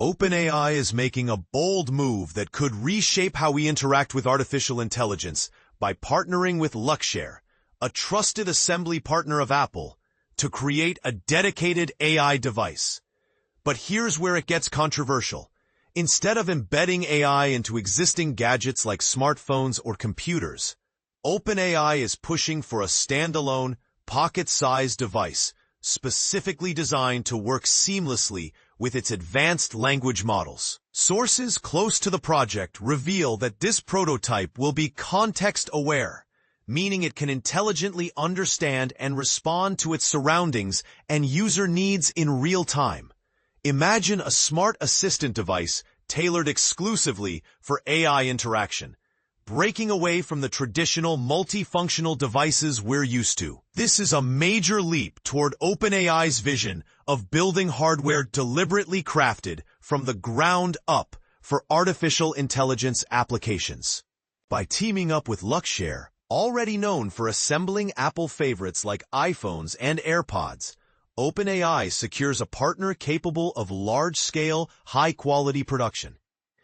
OpenAI is making a bold move that could reshape how we interact with artificial intelligence by partnering with Luxshare, a trusted assembly partner of Apple, to create a dedicated AI device. But here's where it gets controversial. Instead of embedding AI into existing gadgets like smartphones or computers, OpenAI is pushing for a standalone, pocket-sized device specifically designed to work seamlessly with its advanced language models. Sources close to the project reveal that this prototype will be context-aware, meaning it can intelligently understand and respond to its surroundings and user needs in real time. Imagine a smart assistant device tailored exclusively for AI interaction, breaking away from the traditional multifunctional devices we're used to. This is a major leap toward OpenAI's vision of building hardware deliberately crafted from the ground up for artificial intelligence applications. By teaming up with Luxshare, already known for assembling Apple favorites like iPhones and AirPods, OpenAI secures a partner capable of large-scale, high-quality production.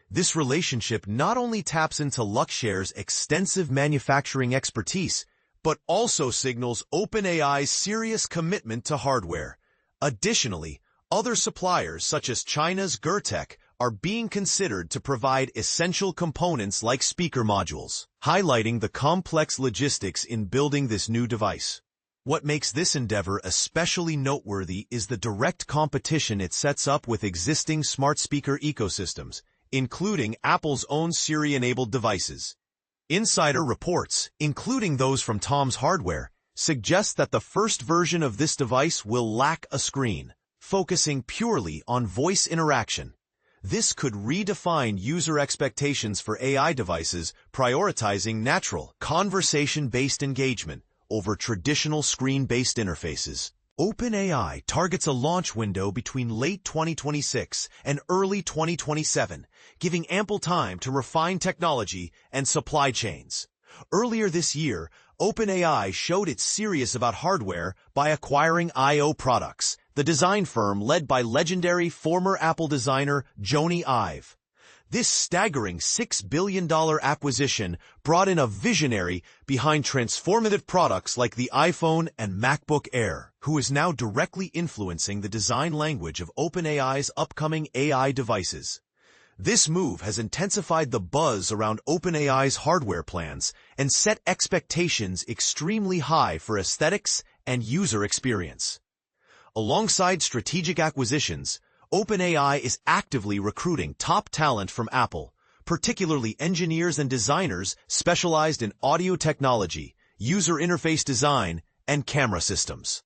This relationship not only taps into Luxshare's extensive manufacturing expertise, but also signals OpenAI's serious commitment to hardware. Additionally, other suppliers such as China's Gertech are being considered to provide essential components like speaker modules, highlighting the complex logistics in building this new device. What makes this endeavor especially noteworthy is the direct competition it sets up with existing smart speaker ecosystems, including Apple's own Siri-enabled devices. Insider reports, including those from Tom's Hardware, suggest that the first version of this device will lack a screen, focusing purely on voice interaction. This could redefine user expectations for AI devices, prioritizing natural, conversation-based engagement over traditional screen-based interfaces. OpenAI targets a launch window between late 2026 and early 2027, giving ample time to refine technology and supply chains. Earlier this year, OpenAI showed it's serious about hardware by acquiring I/O Products, the design firm led by legendary former Apple designer Jony Ive. This staggering $6 billion acquisition brought in a visionary behind transformative products like the iPhone and MacBook Air, who is now directly influencing the design language of OpenAI's upcoming AI devices. This move has intensified the buzz around OpenAI's hardware plans and set expectations extremely high for aesthetics and user experience. Alongside strategic acquisitions, OpenAI is actively recruiting top talent from Apple, particularly engineers and designers specialized in audio technology, user interface design, and camera systems.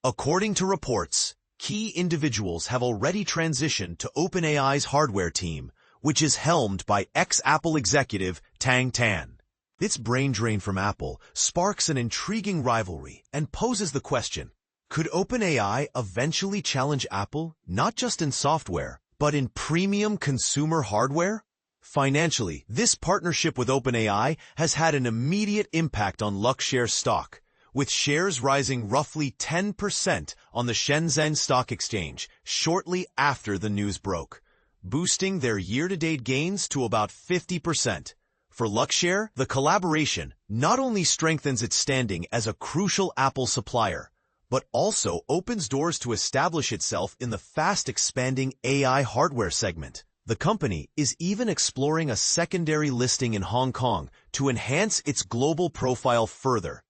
According to reports, key individuals have already transitioned to OpenAI's hardware team, which is helmed by ex-Apple executive Tang Tan. This brain drain from Apple sparks an intriguing rivalry and poses the question, could OpenAI eventually challenge Apple, not just in software, but in premium consumer hardware? Financially, this partnership with OpenAI has had an immediate impact on Luxshare stock, with shares rising roughly 10% on the Shenzhen Stock Exchange shortly after the news broke, boosting their year-to-date gains to about 50%. For Luxshare, the collaboration not only strengthens its standing as a crucial Apple supplier, but also opens doors to establish itself in the fast-expanding AI hardware segment. The company is even exploring a secondary listing in Hong Kong to enhance its global profile further.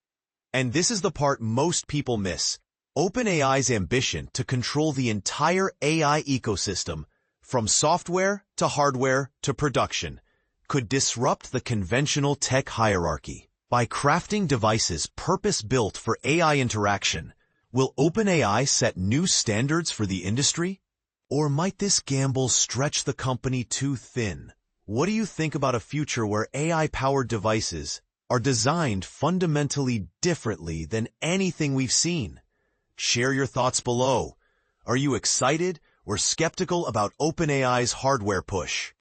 And this is the part most people miss. OpenAI's ambition to control the entire AI ecosystem, from software to hardware to production, could disrupt the conventional tech hierarchy. By crafting devices purpose-built for AI interaction, will OpenAI set new standards for the industry? Or might this gamble stretch the company too thin? What do you think about a future where AI-powered devices are designed fundamentally differently than anything we've seen? Share your thoughts below. Are you excited or skeptical about OpenAI's hardware push?